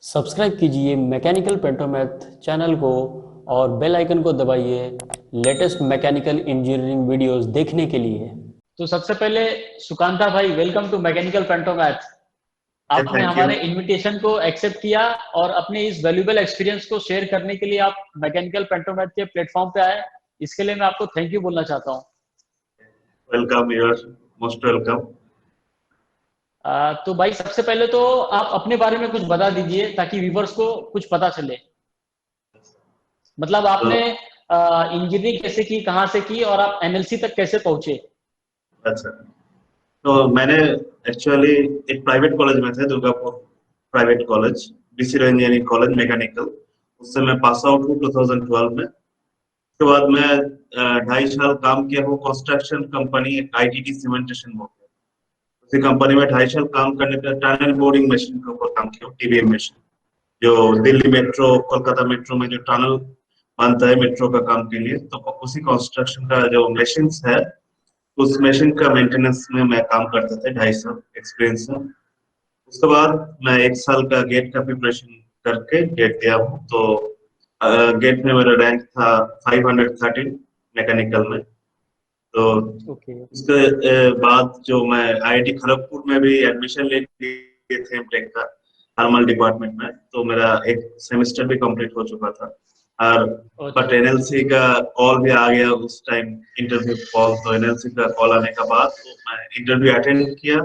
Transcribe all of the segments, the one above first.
Subscribe कीजिए mechanical पेंटोमैथ channel को और बेल आइकन को दबाइए लेटेस्ट मैकेनिकल इंजीनियरिंग वीडियोस देखने के लिए। तो सबसे पहले सुकांता भाई, वेलकम टू मैकेनिकल पेंटोमैथ। आपने थैंक यू। हमारे इनविटेशन को एक्सेप्ट किया और अपने इस वैल्यूएबल एक्सपीरियंस को शेयर करने के लिए आप मैकेनिकल पेंटोमैथ के प्लेटफॉर्म पे आए। इसके लिए मैं आपको थैंक यू बोलना चाहता हूँ। Welcome, you are most welcome. तो भाई सबसे पहले तो आप अपने बारे में कुछ बता दीजिए ताकि व्यूवर्स को कुछ पता चले। मतलब तो आपने इंजीनियरिंग कैसे की, कहाँ से की और आप एनएलसी तक कैसे पहुंचे। अच्छा, तो मैंने एक्चुअली एक प्राइवेट कॉलेज में थे, Durgapur private college, BC engineering college mechanical. उससे मैं पास आउट हूँ 2012 में। उसके बाद मैं 2.5 साल काम किया हूँ construction company ITT cementation board में। उसी कंपनी में 2.5 साल काम करने पे टनल बोरिंग मशीन के ऊपर काम किया, टीबीएम मशीन, जो दिल्ली मेट्रो कोलकाता मेट्रो में जो टनल बनता है मेट्रो का काम के लिए, तो उसी कंस्ट्रक्शन का जो मशीन है, उस मशीन का मेंटेनेंस में मैं काम करता था। 2.5 साल एक्सपीरियंस है। उसके बाद मैं 1 साल का गेट का प्रिपरेशन करके गेट दिया हूँ। तो गेट में मेरा रैंक था 513 मैकेनिकल में। तो ओके। उसके बाद जो मैं आईआईटी खड़गपुर में भी एडमिशन ले लिए थे एमटेक का थर्मल डिपार्टमेंट में, तो मेरा एक सेमेस्टर भी कंप्लीट हो चुका था। और अच्छा बट अच्छा। एनएलसी का कॉल भी आ गया उस टाइम, इंटरव्यू कॉल। तो एनएलसी का कॉल आने के बाद तो मैं इंटरव्यू अटेंड किया।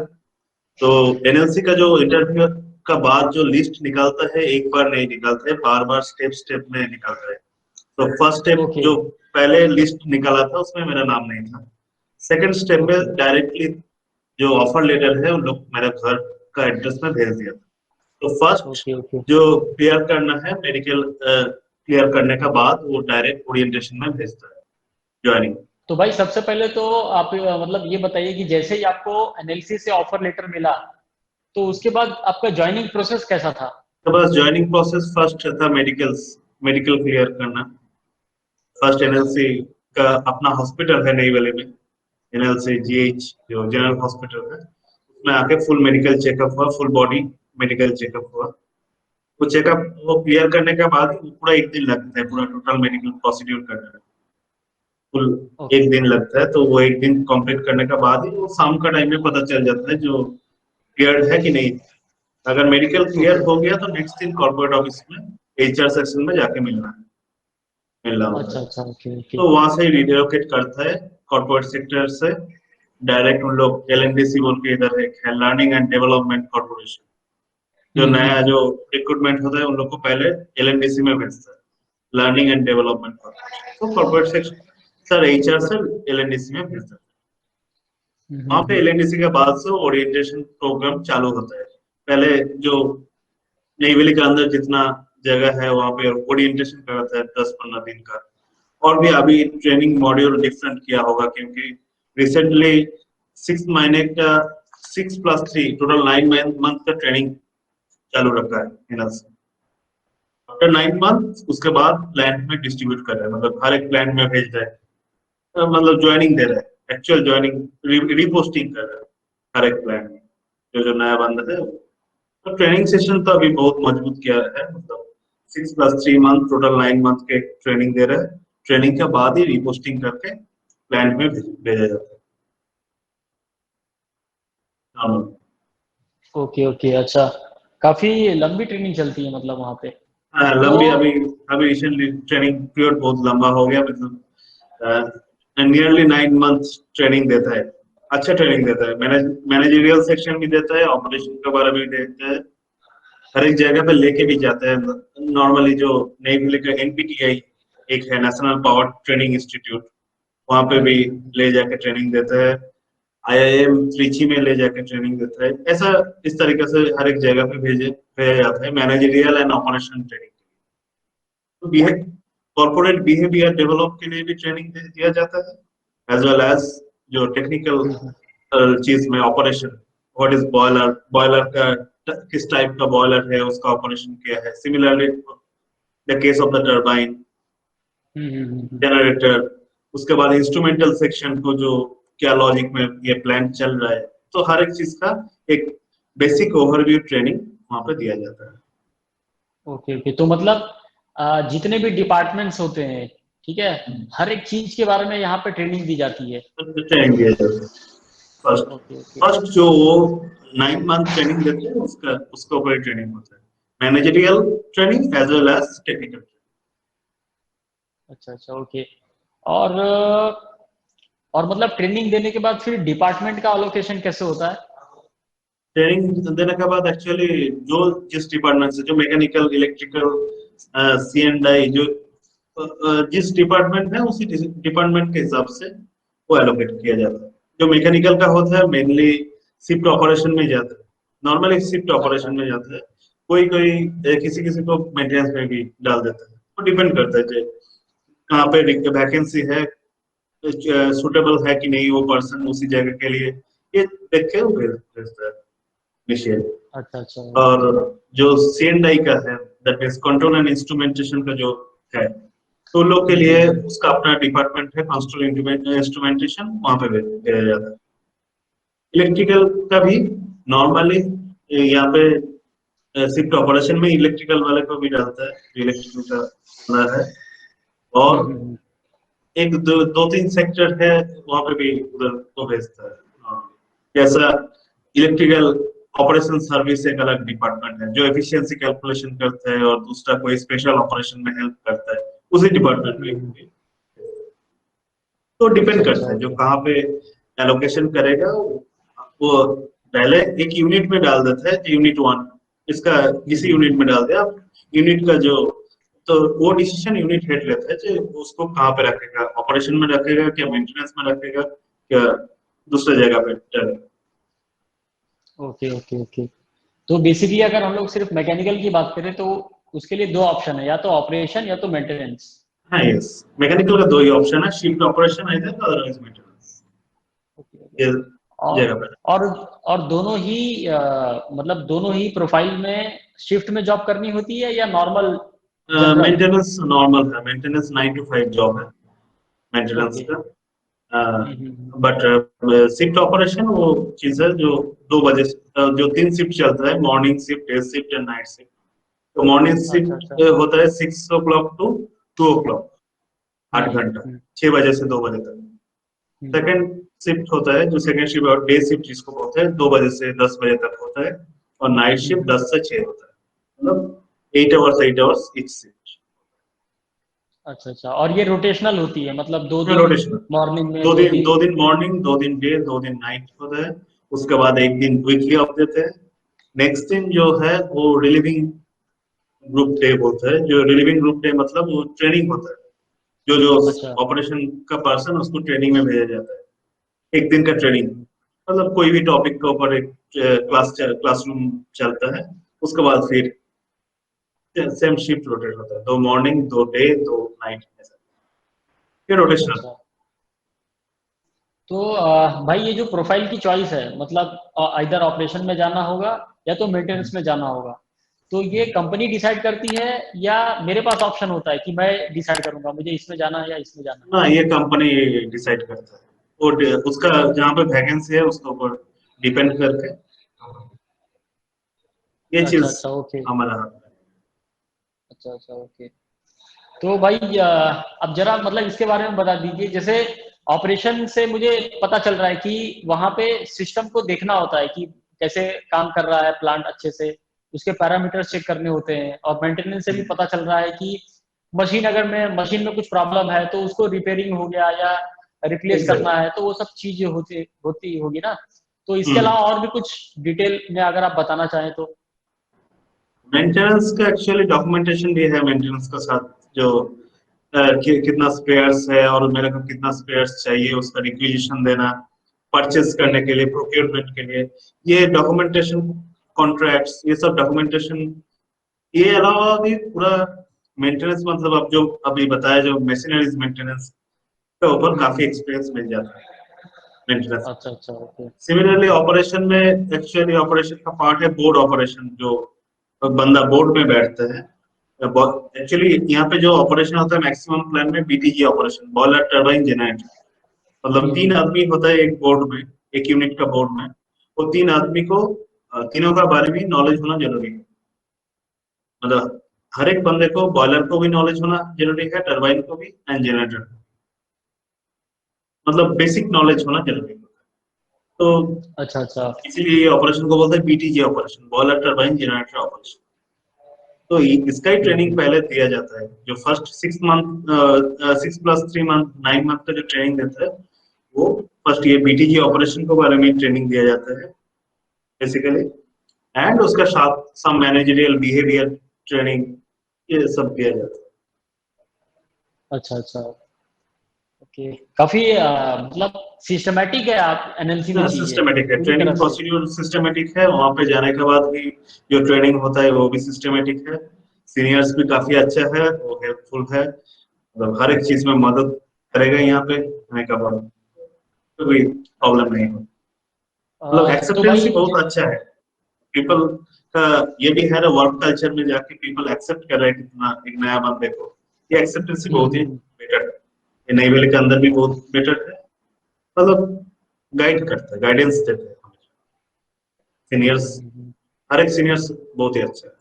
तो एनएलसी का जो इंटरव्यू का बाद जो लिस्ट निकलता है, एक बार नहीं निकलता है, बार बार स्टेप स्टेप में निकलता है। तो फर्स्ट स्टेप ओके जो पहले लिस्ट निकाला था उसमें मेरा नाम नहीं था। सेकंड स्टेप ओके में डायरेक्टली जो ऑफर लेटर है उन लोग मेरे घर का एड्रेस में भेज दिया था। तो फर्स्ट ओके ओके। जो क्लियर करना है मेडिकल, क्लियर करने का बाद वो डायरेक्ट ओरिएंटेशन में भेजता है, ज्वाइनिंग। तो भाई सबसे पहले तो आप मतलब ये बताइए कि जैसे ही आपको एनएलसी से ऑफर लेटर मिला तो उसके बाद आपका ज्वाइनिंग प्रोसेस कैसा था। तो बस ज्वाइनिंग प्रोसेस फर्स्ट था मेडिकल क्लियर करना। फर्स्ट एनएलसी का अपना हॉस्पिटल है नई वाले में, एनएलसी जीएच जो जनरल हॉस्पिटल है, उसमें आके फुल मेडिकल चेकअप हुआ, फुल बॉडी मेडिकल चेकअप हुआ। वो चेकअप वो क्लियर करने के बाद ही पूरा 1 दिन लगता है पूरा टोटल मेडिकल प्रोसीड्यूर करने में। फुल ओके 1 दिन लगता है। तो वो 1 दिन कंप्लीट करने के बाद ही वो शाम का टाइम में पता चल जाता है जो क्लियर है कि नहीं। अगर मेडिकल क्लियर ओके। हो गया तो नेक्स्ट दिन कॉर्पोरेट ऑफिस में एचआर सेक्शन में जाके मिलना होता अच्छा है। अच्छा। Okay okay. तो वहां से रिलोकेट करता है कॉर्पोरेट सेक्टर से डायरेक्ट उन लोग एलएनडीसी बोल के इधर एक है, लर्निंग एंड डेवलपमेंट कॉर्पोरेशन। जो नया हम्म। जो रिक्रूटमेंट होता है उन लोग को पहले एलएनडीसी में भेजता है, लर्निंग एंड डेवलपमेंट कॉर्पोरेशन। तो corporate section sir HR sir LNDC में भेजता है। वहां पे हम्म। एलएनडीसी के बाद से ओरिएंटेशन प्रोग्राम चालू होता है। पहले जो नेवली के अंदर जितना जगह है वहां पे ओरिएंटेशन कराता है 10-15 दिन का। और भी अभी ट्रेनिंग मॉड्यूल डिफरेंट किया होगा क्योंकि रिसेंटली 6 महीने का 6+3 टोटल 9 मंथ का ट्रेनिंग चालू रखा है एनएलसी। आफ्टर 9 मंथ उसके बाद प्लांट में डिस्ट्रीब्यूट कर रहे हैं, मतलब हर एक प्लांट में भेज रहे हैं। मतलब ज्वाइनिंग दे रहे हैं, एक्चुअल ज्वाइनिंग रिपोस्टिंग कर रहे हैं हर एक प्लांट में, जो जो नया बंदा है। तो ट्रेनिंग सेशन तो अभी बहुत मजबूत किया है, मतलब 6+3 मंथ टोटल 9 मंथ के ट्रेनिंग दे रहे हैं। ट्रेनिंग के बाद ही रिपोस्टिंग करके प्लांट में भेजा जाता है। हाँ। Okay okay. अच्छा, काफी लंबी ट्रेनिंग चलती है मतलब वहाँ पे। हाँ, तो लंबी अभी अभी रिसेंटली ट्रेनिंग पीरियड बहुत लंबा हो गया, मतलब नियरली 9 मंथ ट्रेनिंग देता है। अच्छा ट्रेनिंग देता है, मैनेजरियल सेक्शन भी देता है, ऑपरेशन के बारे में भी देता है। हर एक जगह पे लेके भी जाता है। नॉर्मली जो नई दिल्ली का एनपीटीआई एक है, नेशनल पावर ट्रेनिंग इंस्टीट्यूट, वहां पे भी ले जाके ट्रेनिंग देता है। आईआईएम त्रिची में ले जाके ट्रेनिंग देता है। ऐसा इस तरीके से हर एक जगह पे भेजा जाता है मैनेजरियल एंड ऑपरेशन ट्रेनिंग। तो कॉर्पोरेट बिहेवियर डेवलप के लिए भी ट्रेनिंग दिया जाता है, एज वेल एज जो टेक्निकल चीज में operation, what is boiler, boiler का किस टाइप का बॉयलर है, उसका ऑपरेशन क्या है। Similarly the case of the turbine, hmm. Generator. उसके बाद इंस्ट्रूमेंटल सेक्शन को जो क्या लॉजिक में ये प्लांट चल रहा है, तो हर एक चीज का एक बेसिक ओवरव्यू ट्रेनिंग वहां पे दिया जाता है। ओके ओके, तो मतलब जितने भी डिपार्टमेंट्स होते हैं, ठीक है, हर एक चीज के बारे में यहाँ पे ट्रेनिंग दी जाती है। ट्रेनिंग दिया जाता है। First okay okay. फर्स्ट जो 9 मंथ ट्रेनिंग देते हैं उसका ऊपर ट्रेनिंग होता है, managerial training as well as technical. अच्छा अच्छा, ओके। और मतलब ट्रेनिंग देने के बाद फिर डिपार्टमेंट का अलोकेशन कैसे होता है? ट्रेनिंग देने के बाद एक्चुअली जो जिस डिपार्टमेंट से, जो मैकेनिकल, इलेक्ट्रिकल, C&I, जो जिस डिपार्टमेंट है उसी डिपार्टमेंट के हिसाब से वो एलोकेट किया जाता है। जो मैकेनिकल का होता है मेनली शिफ्ट ऑपरेशन में जाता है, नॉर्मली शिफ्ट अच्छा ऑपरेशन में जाता है। कोई कोई किसी किसी को मेंटेनेंस में भी डाल देता है, वो डिपेंड करता है कि कहाँ पे वैकेंसी है, सुटेबल है कि नहीं वो पर्सन उसी जगह के लिए, ये देख के वो भेजता है विषय। अच्छा अच्छा, और ओके। जो C&I का है, that means control and instrumentation का जो है, तो उन लोग के लिए उसका अपना डिपार्टमेंट है, कंट्रोल इंस्ट्रूमेंटेशन, वहां पे भेजा जाता है। इलेक्ट्रिकल का भी नॉर्मली यहाँ पे शिफ्ट ऑपरेशन में इलेक्ट्रिकल वाले को भी डालता है, जो इलेक्ट्रिकल का बंदा है। और एक दो तीन सेक्टर है वहां पे भी उधर को भेजता है। हाँ। जैसा इलेक्ट्रिकल ऑपरेशन सर्विस एक अलग डिपार्टमेंट है जो एफिशिएंसी कैलकुलेशन करता है, और दूसरा कोई स्पेशल ऑपरेशन में हेल्प करता है, उसी डिपार्टमेंट में। तो अच्छा डिपेंड अच्छा, करता है जो ओके। कहाँ पे एलोकेशन करेगा, वो पहले एक यूनिट में डाल देता है, यूनिट 1 इसका किसी यूनिट में डाल दिया। यूनिट का जो, तो वो डिसीजन यूनिट हेड लेता है कि उसको कहाँ पे रखेगा, ऑपरेशन में रखेगा क्या मेंटेनेंस में रखेगा क्या दूसरे जगह पे डालेगा। Okay okay okay. तो बेसिकली अगर हम लोग सिर्फ मैकेनिकल की बात करें तो उसके लिए दो ऑप्शन है, या तो ऑपरेशन या तो मेंटेनेंस। हाँ यस, मैकेनिकल का दो ही ऑप्शन है, शिफ्ट ऑपरेशन है अदरवाइज मेंटेनेंस, ओके ओके। ये और जगह पे। और और दोनों ही मतलब दोनों ही प्रोफाइल में शिफ्ट में जॉब करनी होती है या नॉर्मल जनरल? मेंटेनेंस नॉर्मल है, मेंटेनेंस 9 to 5 जॉब है मेंटेनेंस ओके। का। हम्म। बट शिफ्ट ऑपरेशन वो चीज है जो 2 बजे जो 3 शिफ्ट चलता है, morning shift, day shift and night shift. तो मॉर्निंग अच्छा शिफ्ट अच्छा। होता है 6 o'clock to 2 o'clock, 8 घंटा, हम्म। 6 बजे से 2 बजे तक। हम्म। सेकंड शिफ्ट होता है जो सेकंड शिफ्ट और डे शिफ्ट जिसको बोलते हैं, 2 बजे से 10 बजे तक होता है, और नाइट शिफ्ट हम्म। 10 से 6 होता है, मतलब 8 hours ईच शिफ्ट। अच्छा अच्छा, और ये रोटेशनल होती है, मतलब 2 दिन रोटेशनल, मॉर्निंग में, दो दो दिन दिन 2 दिन मॉर्निंग, 2 दिन डे, 2 दिन नाइट होता है। उसके बाद एक दिन वीकली ऑफ देते हैं। नेक्स्ट दिन जो है वो रिलीविंग ग्रुप डे बोलते हैं, जो रिलीविंग ग्रुप डे मतलब वो ट्रेनिंग होता है, जो जो अच्छा। ऑपरेशन का पर्सन उसको ट्रेनिंग में भेजा जाता है, एक दिन का ट्रेनिंग। मतलब कोई भी टॉपिक के ऊपर एक क्लासरूम चलता है, उसके बाद फिर सेम शिफ्ट रोटेट होता है, 2 मॉर्निंग 2 डे 2 नाइट, फिर अच्छा रोटेशनल। अच्छा। तो भाई ये जो प्रोफाइल की चॉइस है, मतलब इधर ऑपरेशन में जाना होगा या तो मेंटेनेंस में जाना होगा, तो ये कंपनी डिसाइड करती है या मेरे पास ऑप्शन होता है कि मैं डिसाइड करूंगा मुझे इसमें जाना है या इसमें जाना ना, ये कंपनी डिसाइड करता है, वो उसका जहाँ पे वैकेंसी है उसके ऊपर डिपेंड करके ये है? अच्छा चीज अच्छा, ओके। हमारा हाथ में अच्छा अच्छा, ओके। तो भाई अब जरा मतलब इसके बारे में बता दीजिए, जैसे ऑपरेशन से मुझे पता चल रहा है कि वहां पे सिस्टम को देखना होता है कि कैसे काम कर रहा है प्लांट अच्छे से, उसके पैरामीटर्स चेक करने होते हैं, और मेंटेनेंस से भी पता चल रहा है कि मशीन में कुछ प्रॉब्लम है तो उसको रिपेयरिंग हो गया या है। रिप्लेस करना एग्जैक्ट। है, तो वो सब चीजें होती होती होगी ना। तो इसके अलावा और भी कुछ डिटेल में अगर आप बताना चाहें तो। मेंटेनेंस का एक्चुअली डॉक्यूमेंटेशन भी है मेंटेनेंस के साथ, जो कितना स्पेयर्स है और मेरे को कितना स्पेयर्स चाहिए उसका रिक्विजिशन देना, परचेज करने के लिए, प्रोक्योरमेंट के लिए, ये डॉक्यूमेंटेशन, कॉन्ट्रैक्ट्स, ये सब डॉक्यूमेंटेशन। ये अलावा भी पूरा मेंटेनेंस, मतलब अब जो अभी बताया जो मशीनरीज मेंटेनेंस के ऊपर काफी हम्म। एक्सपीरियंस मिल जाता है मेंटेनेंस। अच्छा अच्छा, ओके। सिमिलरली ऑपरेशन में, एक्चुअली ऑपरेशन का पार्ट है बोर्ड ऑपरेशन, जो बंदा बोर्ड में बैठता है। एक्चुअली यहाँ पे जो ऑपरेशन होता है मैक्सिमम प्लान में BTG operation, boiler turbine generator, मतलब 3 आदमी होता है एक बोर्ड में, एक यूनिट का बोर्ड में। वो 3 आदमी को तीनों का बारे में नॉलेज होना जरूरी है। मतलब हर एक बंदे को बॉयलर को भी नॉलेज होना जरूरी है, टरबाइन को भी एंड जनरेटर, मतलब बेसिक नॉलेज होना जरूरी है। तो अच्छा अच्छा। इसीलिए ये ऑपरेशन को बोलते हैं BTG operation, boiler turbine generator operation. तो इसका ही ट्रेनिंग पहले दिया जाता है। जो फर्स्ट 6 मंथ 6+3 मंथ 9 मंथ का जो ट्रेनिंग देता है वो फर्स्ट ये बीटीजी ऑपरेशन के बारे में ट्रेनिंग दिया जाता है बेसिकली, एंड उसका साथ सम मैनेजरियल बिहेवियर ट्रेनिंग ये सब दिया जाता है। अच्छा अच्छा, ओके। काफी मतलब सिस्टमैटिक है आप एनएलसी में चीजें सिस्टमेटिक है, पूरी ट्रेनिंग तरह से। प्रोसीड्यूर सिस्टमेटिक है, वहां पे जाने के बाद भी जो ट्रेनिंग होता है वो भी सिस्टमेटिक है, सीनियर्स भी काफी अच्छा है, वो हेल्पफुल है, मतलब हर एक चीज में मदद करेगा यहाँ पे आने के बाद, कोई प्रॉब्लम नहीं हो, मतलब तो एक्सेप्टेंस भाई बहुत अच्छा है पीपल का। ये भी है ना, वर्क कल्चर में जाके पीपल एक्सेप्ट कर रहे हैं कितना एक नया बंदे को, ये एक्सेप्टेंस बहुत ही बेटर है, ये नई वाले के अंदर भी बहुत बेटर है, मतलब गाइड करता है, गाइडेंस देता है सीनियर्स, हर एक सीनियर्स बहुत ही अच्छा है।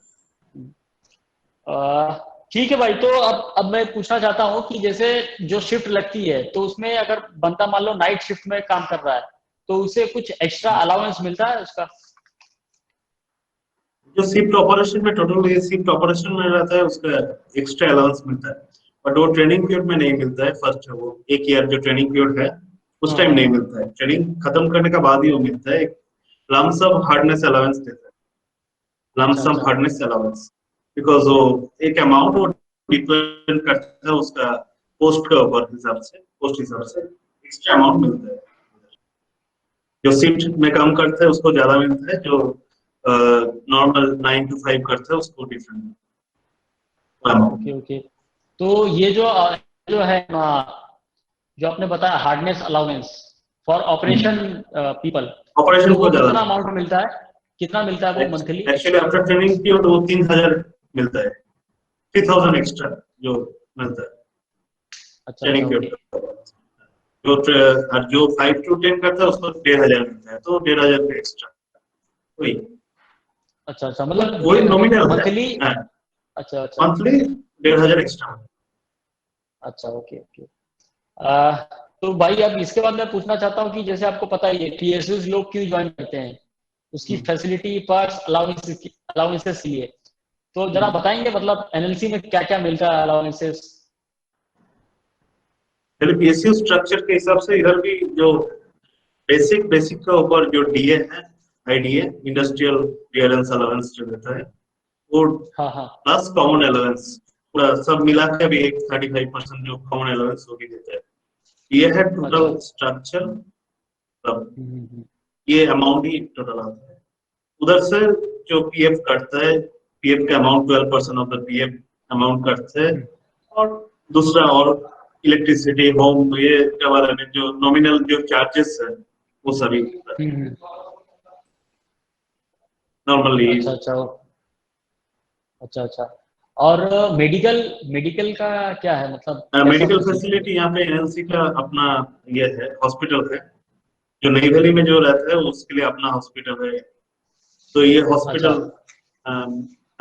ठीक है भाई। तो अब मैं पूछना चाहता हूँ कि जैसे जो शिफ्ट लगती है तो उसमें अगर बंदा मान लो नाइट शिफ्ट में काम कर रहा है तो उसे कुछ एक्स्ट्रा अलाउंस मिलता है उसका? जो शिफ्ट ऑपरेशन में टोटल ये शिफ्ट ऑपरेशन में रहता है उसका एक्स्ट्रा अलाउंस मिलता है, बट वो ट्रेनिंग पीरियड में नहीं मिलता है। फर्स्ट वो एक ईयर जो ट्रेनिंग पीरियड है उस टाइम नहीं मिलता है, ट्रेनिंग खत्म करने के बाद ही वो मिलता है। लम्प सम हार्डनेस अलाउंस देता है, लम्प अच्छा सम अच्छा। हार्डनेस अलाउंस, बिकॉज वो एक अमाउंट वो डिपेंड करता है उसका पोस्ट के ऊपर हिसाब से, पोस्ट हिसाब से एक्स्ट्रा अमाउंट मिलता है। जो शिफ्ट में काम करते हैं उसको ज्यादा मिलता है, जो नॉर्मल 9 to 5 करते हैं उसको डिफरेंट अमाउंट। Okay okay. तो ये जो है जो आपने बताया hardness allowance for operation people, तो ऑपरेशन वो को ज्यादा कितना अमाउंट मिलता है? कितना मिलता है वो monthly? Actually after training period वो 3,000 मिलता है, 3,000 एक्स्ट्रा जो मिलता है अच्छा अच्छा, ट्रेनिंग ओके। पीरियड। जो 5 to 10 करता है उसको 1,500 मिलता है, तो 1,500 का एक्स्ट्रा वही, अच्छा अच्छा, वही नॉमिनल है। मंथली। अच्छा अच्छा मंथली 1,500 एक्स्ट्रा। अच्छा, ओके ओके। तो भाई अब इसके बाद मैं पूछना चाहता हूँ कि जैसे आपको पता ही है टीएसयूज लोग क्यों ज्वाइन करते हैं, उसकी फैसिलिटी पर्क्स अलाउंसेस के लिए। तो जरा बताएंगे मतलब एनएलसी में क्या क्या मिलता है अलाउंसेस? पीएसयू स्ट्रक्चर के हिसाब से इधर भी जो बेसिक का ऊपर जो डीए है, आईडीए इंडस्ट्रियल क्लियरेंस अलाउंस जो देता है वो हाँ हाँ। प्लस कॉमन अलाउंस पूरा सब मिला के भी एक 35% जो कॉमन अलाउंस वो भी देता है। ये है अच्छा। टोटल स्ट्रक्चर, मतलब हम्म। ये अमाउंट ही टोटल आता है। उधर से जो पीएफ कटता है, पीएफ का amount 12% of the PF amount कटता है, और दूसरा और इलेक्ट्रिसिटी होम ये के बारे में जो नॉमिनल जो चार्जेस है वो सभी हम्म। नॉर्मली। अच्छा अच्छा अच्छा अच्छा। और मेडिकल मेडिकल का क्या है, मतलब कैसा मेडिकल प्रोसीजर है? फैसिलिटी यहाँ पे एनएलसी का अपना ये है, हॉस्पिटल है जो नई दिल्ली में जो रहता है उसके लिए अपना हॉस्पिटल है। तो ये अच्छा। हॉस्पिटल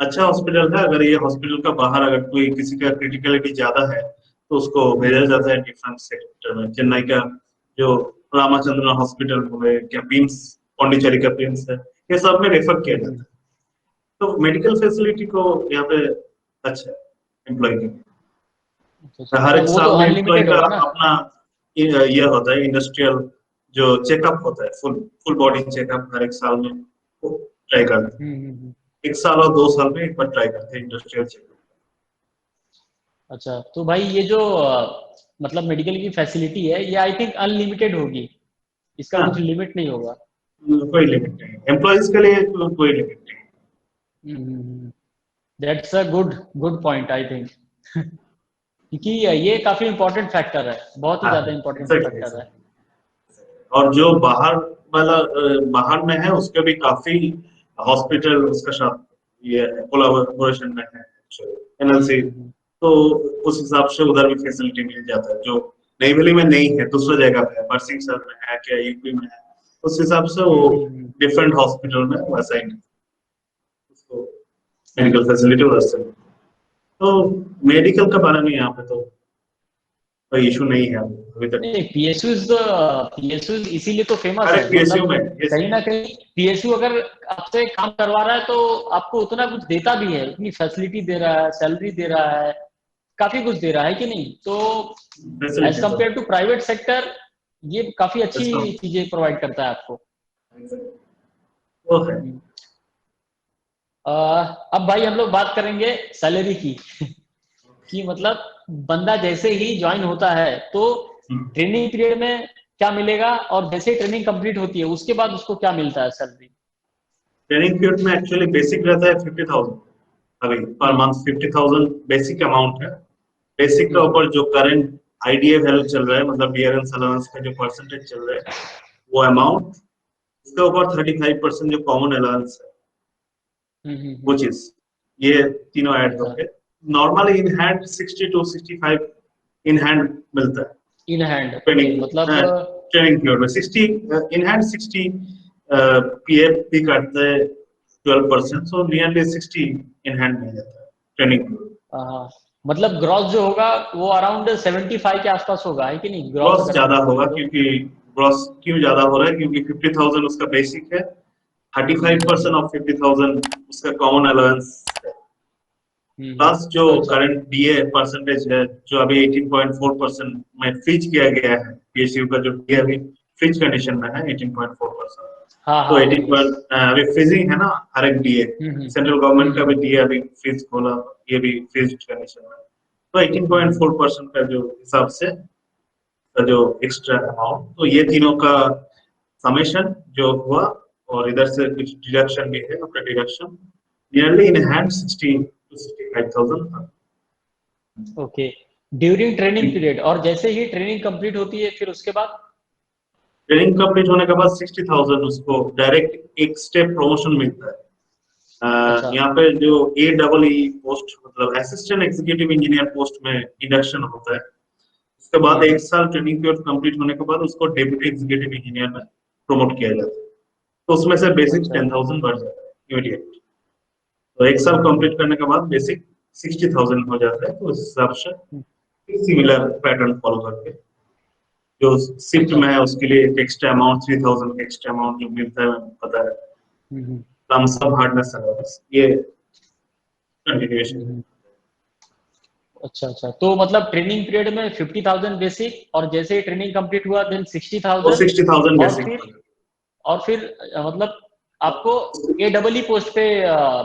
अच्छा हॉस्पिटल है। अगर ये हॉस्पिटल का बाहर अगर कोई किसी का क्रिटिकलिटी ज्यादा है तो उसको भेजा जाता है डिफरेंट सेक्टर में। चेन्नई का जो रामाचंद्रन हॉस्पिटल है, क्या पिम्स, पौंडीचेरी का पिम्स है, ये सब में रेफर किया जाता है। तो मेडिकल फैसिलिटी को यहाँ पे अच्छा है एम्प्लॉय के। अच्छा, हर एक मतलब वो तो साल में एम्प्लॉय अनलिमिटेड का होगा ना? अपना ये होता है इंडस्ट्रियल जो चेकअप होता है, फुल फुल बॉडी चेकअप हर एक साल में वो ट्राई करते हैं। हम्म। 1 साल और 2 साल में एक बार ट्राई करते हैं इंडस्ट्रियल चेकअप। अच्छा, तो भाई ये जो मतलब मेडिकल की फैसिलिटी है ये आई थिंक अनलिमिटेड होगी, इसका हाँ, कुछ लिमिट नहीं होगा? कोई लिमिट नहीं, एम्प्लॉयज के लिए कोई लिमिट नहीं। That's a good good point I think क्योंकि ये काफी इंपॉर्टेंट फैक्टर है, बहुत ही हाँ, ज्यादा इंपॉर्टेंट exactly, फैक्टर है। exactly। और जो बाहर वाला बाहर में है उसके भी काफी हॉस्पिटल उसका साथ ये कोलैबोरेशन में है एनएलसी, हम्म। तो उस हिसाब से उधर भी फैसिलिटी मिल जाता है जो नई दिल्ली में नहीं है, दूसरा जगह पे है, बरसिंह शहर में है, क्या यूपी में है, उस हिसाब से वो डिफरेंट हॉस्पिटल में वैसा ही उसको मेडिकल फैसिलिटी वैसे। तो मेडिकल के बारे में यहाँ पे तो कोई इशू नहीं है अभी तक। नहीं, पीएसयू इसीलिए तो फेमस अरे है, पीएसयू मतलब में कहीं ना कहीं पीएसयू अगर आपसे काम करवा रहा है तो आपको उतना कुछ देता भी है, इतनी फैसिलिटी दे रहा है, सैलरी दे रहा है, काफी कुछ दे रहा है कि नहीं? तो as facility compare to private sector ये काफी अच्छी तो चीजें प्रोवाइड करता है आपको। वो है। अब भाई हम लोग बात करेंगे सैलरी की कि मतलब बंदा जैसे ही ज्वाइन होता है तो ट्रेनिंग पीरियड में क्या मिलेगा, और जैसे ही ट्रेनिंग कंप्लीट होती है उसके बाद उसको क्या मिलता है सैलरी? ट्रेनिंग पीरियड में एक्चुअली बेसिक रहता है 50,000 अभी पर मंथ। 50,000 बेसिक अमाउंट है। बेसिक का ऊपर जो करंट आईडीए वैल्यू चल रहा है, मतलब डियरेंस अलाउंस का जो परसेंटेज चल रहा है वो अमाउंट, उसके ऊपर 35% जो कॉमन अलाउंस है वो चीज, ये तीनों ऐड होके normally in hand 60 to 65 in hand मिलता है। इन हैंड ट्रेनिंग मतलब ट्रेनिंग पीरियड में 60 इन हैंड 60 पीएफ भी काटते हैं 12%, सो नियरली 60 इन हैंड मिल जाता है ट्रेनिंग पीरियड। मतलब ग्रॉस जो होगा वो अराउंड 75 के आसपास होगा, है कि नहीं? ग्रॉस ग्रॉस अगर ज्यादा हम होगा बोले तो क्योंकि ग्रॉस क्यों ज्यादा हो रहा है, क्योंकि 50,000 उसका बेसिक है, 35% ऑफ 50,000 उसका कॉमन अलाउंस है, प्लस जो अच्छा। करंट डीए परसेंटेज है जो अभी 18.4% में फ्रीज किया गया है। पीएसयू का जो डीए अभी फ्रीज कंडीशन में है 18.4%। हाँ तो हाँ वही। 18 अभी फ्रीजिंग है ना हर एक डीए। सेंट्रल गवर्नमेंट का भी डीए अभी फ्रीज खोला, ये भी फ्रीज कंडीशन में। तो 18.4% का जो हिसाब से का जो एक्स्ट्रा अमाउंट, तो ये तीनों का समेशन जो हुआ, और इधर से कुछ डिडक्शन भी है, अपना deduction nearly in hand 60 to 65,000 था। ओके, ड्यूरिंग ट्रेनिंग पीरियड, और जैसे ही ट्रेनिंग कंप्लीट होती है फिर उसके बाद? ट्रेनिंग कंप्लीट होने के बाद 60,000 उसको डायरेक्ट एक स्टेप प्रमोशन मिलता है। अच्छा। यहाँ पे जो ए डबल ई पोस्ट, मतलब असिस्टेंट एग्जीक्यूटिव इंजीनियर पोस्ट में इंडक्शन होता है। उसके बाद 1 साल ट्रेनिंग पीरियड कंप्लीट होने के बाद उसको डेप्यूटी एग्जीक्यूटिव इंजीनियर में प्रमोट किया जाता है। तो उसमें से बेसिक अच्छा 10,000 बढ़ जाता है इमीडिएट। तो 1 साल कंप्लीट करने के बाद बेसिक 60,000 हो जाता है। तो उस हिसाब से सिमिलर पैटर्न फॉलो करके जो शिफ्ट अच्छा। में है उसके लिए एक एक्स्ट्रा अमाउंट 3,000 का एक्स्ट्रा अमाउंट जो मिलता है पता है, लम सम हार्डनेस अलाउंस, ये कंटिन्यूएशन। अच्छा अच्छा, तो मतलब ट्रेनिंग पीरियड में 50,000 बेसिक, और जैसे ही ट्रेनिंग कंप्लीट हुआ देन वो 60,000, 60,000 और बेसिक फिर मतलब आपको ए डबल ई पोस्ट पे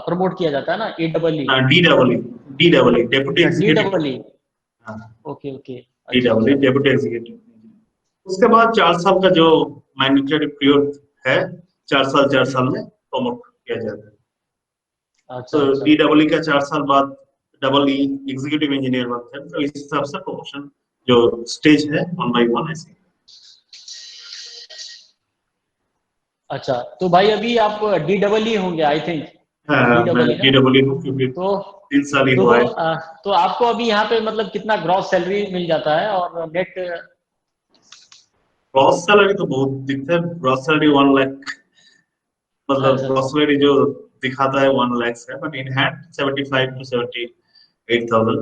प्रमोट किया जाता है ना, A double E? D double E deputy अच्छा, डी एग्जीक्यूटिव। Double E. हाँ, ओके ओके। डी अच्छा डबल ई अच्छा। Deputy executive. उसके बाद 4 साल का जो मैंडेटरी पीरियड है, 4 साल में प्रमोट किया जाता है। अच्छा तो अच्छा। डी डबल ई का 4 साल बाद डबल ई एग्जीक्यूटिव इंजीनियर बनते हैं। तो इस हिसाब से प्रमोशन जो स्टेज है 1 by 1 ऐसे। अच्छा, तो भाई अभी आप डी डबल ई होंगे आई थिंक, डी हाँ, मैं डबल ई डी ना? डबल ई हूँ क्योंकि तो 3 साल ही तो हुआ है। तो आपको अभी यहाँ पे मतलब कितना ग्रॉस सैलरी मिल जाता है, और नेट? ग्रॉस सैलरी तो बहुत दिखता है। ग्रॉस सैलरी 1 लाख, मतलब अच्छा ग्रॉस सैलरी जो दिखाता है 1 लाख है, but in hand 75 to 78,000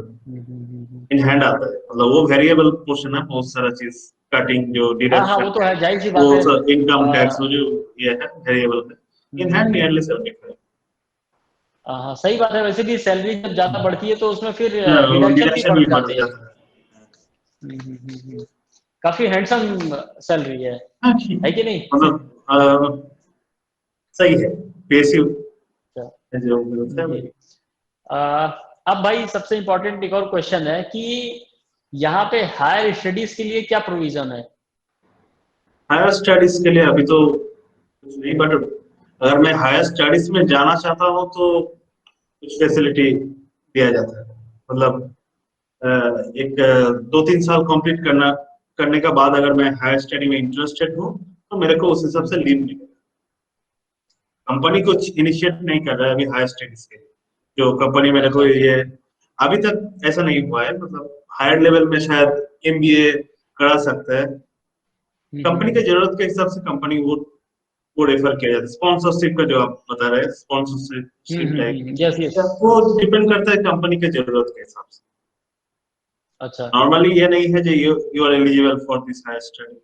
in hand आता है। मतलब वो वेरिएबल पोर्शन है, बहुत सारा चीज कटिंग जो हाँ हाँ, डिडक्शन वो तो है, है, जाहिर सी वो बात है। इनकम टैक्स वो जो ये है वेरिएबल है, इन हैंड नियरली 75। हाँ सही बात है, वैसे भी सैलरी जब ज्यादा बढ़ती है तो उसमें फिर डिडक्शन भी डिडक्शन बढ़ भी बढ़ जाते हैं। जाता है। काफी हैंडसम सैलरी हाँ है ठीक, कि नहीं? मतलब सही है, पेसिव अच्छा, जो मिलता है वही। अ, अब भाई सबसे इम्पोर्टेंट एक और क्वेश्चन है कि यहाँ पे हायर स्टडीज के लिए क्या प्रोविजन है? हायर स्टडीज के लिए अभी तो कुछ नहीं, बट अगर मैं हायर स्टडीज में जाना चाहता हूँ तो कुछ फैसिलिटी दिया जाता है। मतलब एक 2-3 साल कंप्लीट करने का बाद अगर मैं हायर स्टडी में इंटरेस्टेड हूँ तो मेरे को उस हिसाब से लीव मिलेगा। कंपनी कुछ इनिशिएट नहीं कर रहा है अभी हायर स्टडीज के लिए। जो कंपनी मेरे को अच्छा। ये अभी तक ऐसा नहीं हुआ है, मतलब हायर लेवल में शायद एमबीए करा सकता है। कंपनी के जरूरत के हिसाब से कंपनी वो वो रेफर किया जाता है। स्पॉन्सरशिप का जो आप बता रहे हैं, स्पॉन्सरशिप टाइप, यस यस। वो डिपेंड करता है कंपनी के जरूरत के हिसाब से। अच्छा। नॉर्मली ये नहीं है जो you are eligible for this higher study,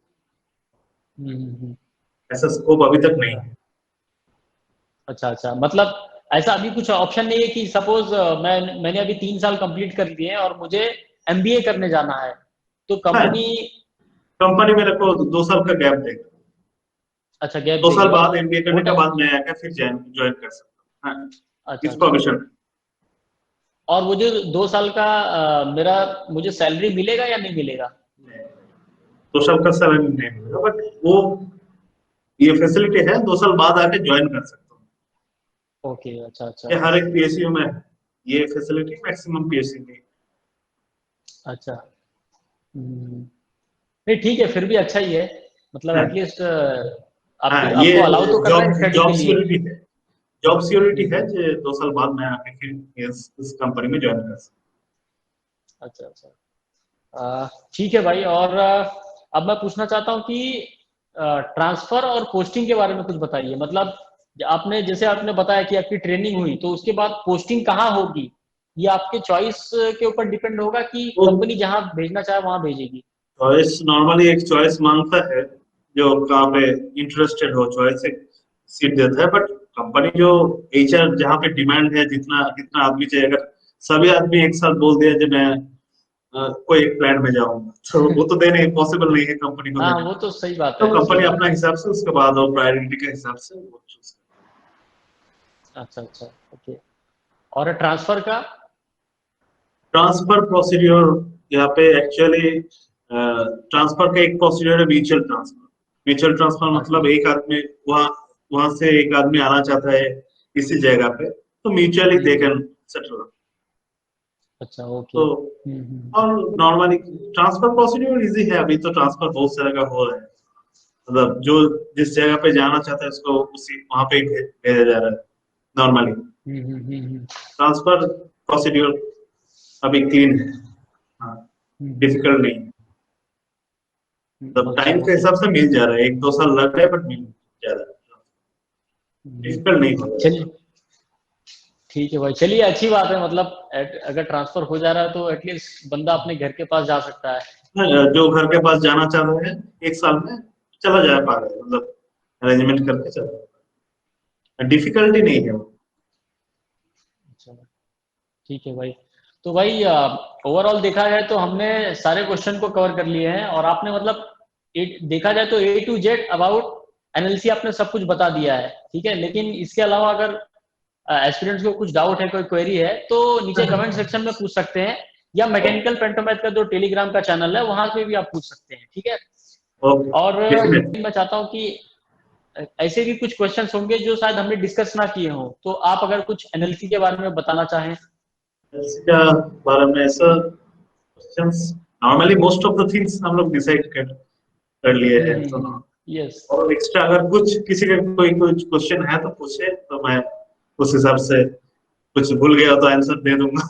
ऐसा स्कोप अभी तक नहीं है। अच्छा अच्छा, मतलब ऐसा अभी कुछ ऑप्शन नहीं है कि सपोज मैंने अभी 3 साल कंप्लीट कर लिए हैं और मुझे एमबीए करने जाना है, तो कंपनी। कंपनी मेरे को 2 साल का गैप देगा। अच्छा, गैप 2 साल देगी और बाद एमबीए वो करने के बाद मैं आकर फिर ज्वाइन कर सकता हूँ। हाँ, अच्छा इस अच्छा। प्रोविजन। और वो जो 2 साल का मेरा मुझे सैलरी मिलेगा या नहीं मिलेगा? 2 साल का सैलरी नहीं मिलेगा, बट वो ये फैसिलिटी है 2 साल बाद आके ज्वाइन कर सकता हूँ। ओके, अच्छा अच्छा ये हर एक पीएसयू में है, ये फैसिलिटी मैक्सिमम पीएसयू में। अच्छा। नहीं ठीक है, फिर भी अच्छा ही है, मतलब हाँ, एटलीस्ट हाँ, आपके ये आपको अलाउ तो कर रहे हैं जॉब स्टडी जॉब के लिए। सिक्योरिटी है। जॉब सिक्योरिटी है हम्म, जो 2 साल बाद मैं आके फिर इस कंपनी में ज्वाइन कर सकता अच्छा अच्छा। ठीक है भाई, और अब मैं पूछना चाहता हूँ कि ट्रांसफर और पोस्टिंग के बारे में कुछ बताइए। मतलब आपने जैसे आपने बताया कि आपकी ट्रेनिंग हुई, तो उसके बाद पोस्टिंग कहाँ होगी? ये आपके चॉइस के ऊपर डिपेंड होगा कि हूँ। कंपनी जहाँ भेजना चाहे वहां भेजेगी? चॉइस नॉर्मली एक चॉइस मांगता है, जो कहाँ पे इंटरेस्टेड हो चॉइस एक सीट देता है। बट कंपनी जो एचआर जहाँ पे डिमांड है, जितना कितना आदमी चाहिए, अगर सभी आदमी एक साथ बोल दिया जो मैं कोई एक प्लान में जाऊंगा, तो वो तो देने पॉसिबल नहीं है कंपनी को हाँ, देने। वो तो सही बात तो है, सही कंपनी बात अपना है। हिसाब से उसके बाद और प्रायोरिटी के हिसाब से वो चूज। अच्छा अच्छा, ओके। और ट्रांसफर का? ट्रांसफर प्रोसीड्योर यहाँ पे एक्चुअली ट्रांसफर का एक प्रोसीड्योर है, म्यूचुअल ट्रांसफर। म्यूचुअल ट्रांसफर अच्छा मतलब एक आदमी वहाँ वहां से एक आदमी आना चाहता है इसी जगह पे, तो mutually they hmm, can settle. अच्छा, ओके। तो और नॉर्मली ट्रांसफर प्रोसीड्योर इजी है, अभी तो ट्रांसफर बहुत सारे का हो रहा है। मतलब जो जिस जगह पे जाना चाहता है उसको उसी वहां पे ही भेजा जा रहा है नॉर्मली। ट्रांसफर प्रोसीड्योर अभी क्लीन है, हाँ, डिफिकल्ट नहीं है। तब अच्छा, टाइम के ओके। हिसाब से मिल जा रहा है, 1-2 साल लग रहा है बट मिल जा रहा है, डिफिकल्ट नहीं हो रहा चलिए ठीक है भाई, चलिए अच्छी बात है। मतलब अगर ट्रांसफर हो जा रहा है तो एटलीस्ट बंदा अपने घर के पास जा सकता है। है। जो घर के पास जाना चाह रहे हैं 1 साल में चला जा पा रहा है, मतलब अरेंजमेंट करके चला, डिफिकल्टी नहीं है वो। अच्छा, ठीक है भाई। तो भाई ओवरऑल देखा जाए तो हमने सारे क्वेश्चन को कवर कर लिए हैं, और आपने मतलब देखा जाए तो A to Z about NLC आपने सब कुछ बता दिया है, ठीक है। लेकिन इसके अलावा अगर एस्पिरेंट्स को कुछ डाउट है, कोई क्वेरी है, तो नीचे कमेंट सेक्शन में पूछ सकते हैं, या मैकेनिकल पेंटोमैथ का जो टेलीग्राम का चैनल है वहां पे भी आप पूछ सकते हैं, ठीक है। ओके, और डेफिनेटली। मैं चाहता हूँ कि ऐसे भी कुछ क्वेश्चंस होंगे जो शायद हमने डिस्कस ना किए हों, तो आप अगर कुछ एनएलसी के बारे में बताना चाहें। इसका बारे में ऐसा questions, normally most of the things हम लोग डिसाइड कर लिए हैं, तो यस। और एक्स्ट्रा अगर कुछ किसी का कोई कुछ क्वेश्चन है तो पूछे, तो मैं उस हिसाब से कुछ भूल गया तो आंसर दे दूंगा।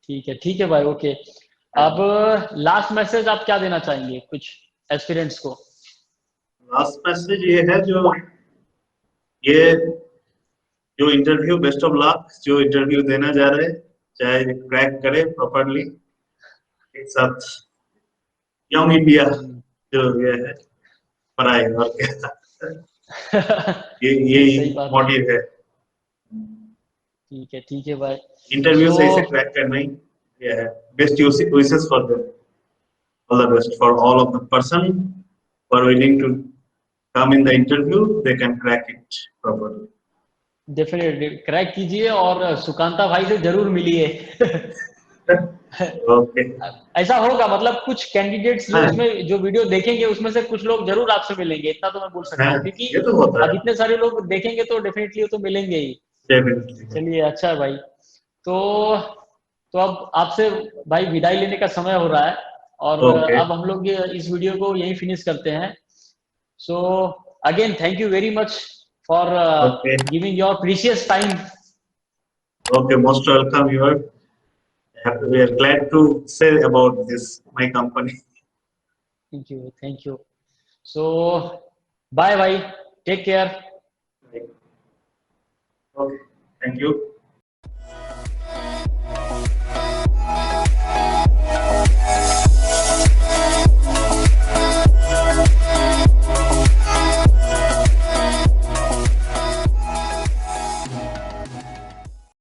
ठीक है भाई, ओके। अब लास्ट मैसेज आप क्या देना चाहेंगे कुछ एस्पिरेंट्स को? लास्ट मैसेज ये है, ये जो इंटरव्यू, बेस्ट ऑफ लक जो इंटरव्यू देना जा रहे हैं, चाहे क्रैक करे प्रॉपरली, एक साथ यंग इंडिया जो ये है पढ़ाई और क्या, ये नहीं, सही बात है। मोटिव है। ठीक है भाई। इंटरव्यू सो सही से क्रैक करना ही ये है। Best wishes for them, all the best for all of the person who are willing to come in the interview, they can crack it properly. Definitely crack कीजिए, और सुकांता भाई से जरूर मिलिए। ओके। ऐसा होगा, मतलब कुछ कैंडिडेट्स जो हाँ, इसमें जो वीडियो देखेंगे उसमें से कुछ लोग जरूर आपसे मिलेंगे, इतना तो मैं बोल सकता हाँ, हूँ, क्योंकि ये तो होता अब है इतने सारे लोग देखेंगे तो डेफिनेटली वो तो मिलेंगे ही। डेफिनेटली। चलिए, अच्छा है भाई। तो तो अब आपसे भाई विदाई लेने का समय हो रहा है, और ओके, अब हम लोग इस वीडियो को यहीं फिनिश करते हैं। So again thank you very much for okay, giving your precious time. Okay, most welcome. You are happy, we are glad to say about this my company. Thank you. So bye भाई, take care. Okay, thank you.